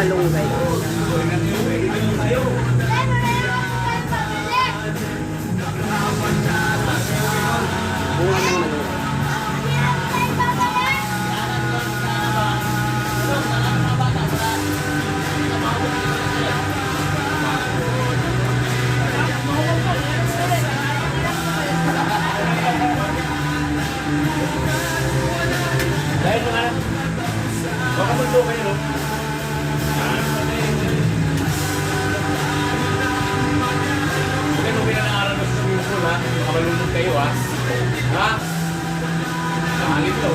malunggay. Bunga ng malunggay. Dahil mga baka mundo kayo, no? Huwag kayo pinangaral mo sa swimming pool, ha? Baka malunod kayo, ha? Ha? Nakangit to.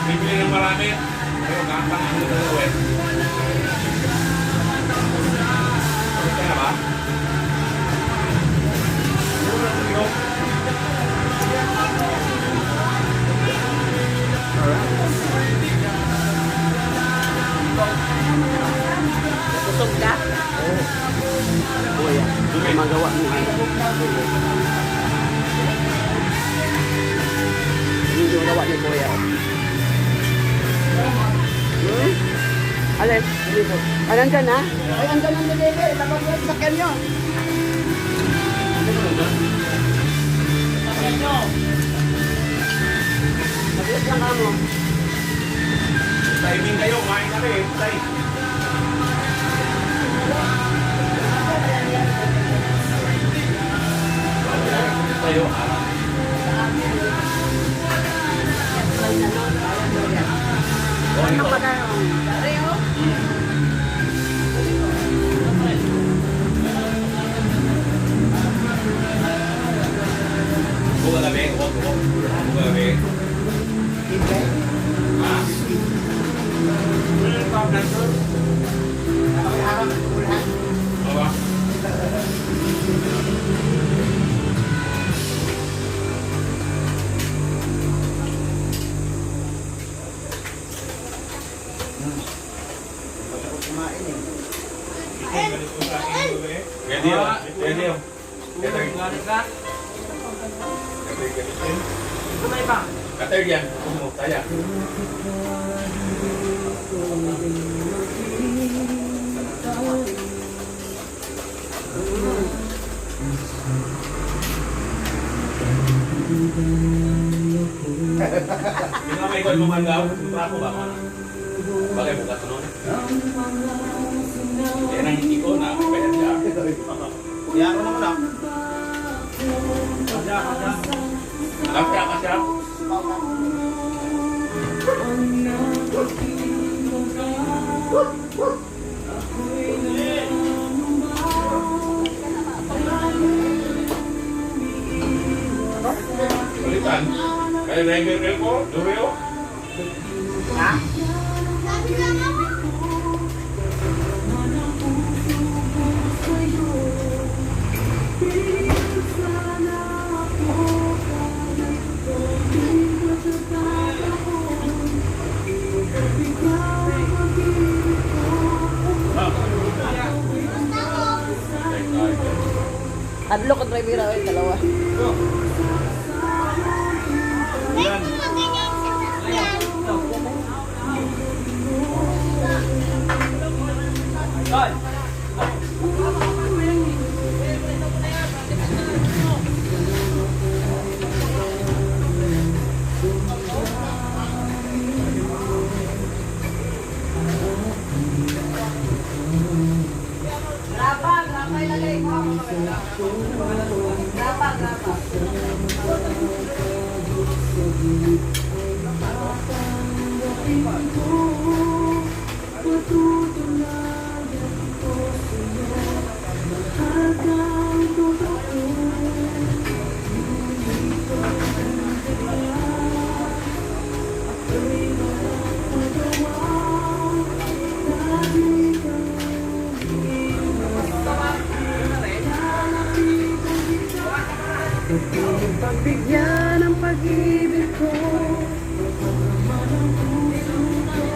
Bibili ng marami, pero kakang ano na gawin. Kaya ba? Busog ka? Oo. Kuya, magawa mo. Hindi yung gawa ni Kuya. Alin? Dito. Ah, nandyan ha? Ay, andyan ang deliver. Tapos yung sakyan nyo. Mabilis lang ka mo. Timing kayo, kumain kami. Time. Tayo, Ano pa na? Reo? buka gabi, buka gabi. Ha? Apa? Ready yun? Ready yun? Kater yan. Taya. Hindi nga may ikon lumandaw. Sutra ko ba? Bakit bukas nun? Yan ang hindi ko na. Kaya siya. Yan ko naman lang. Kasya, kasya. Balitan. Kaya na-reveal ko. Duro. Ha? Adlo ko driver ay dalawa. Yan.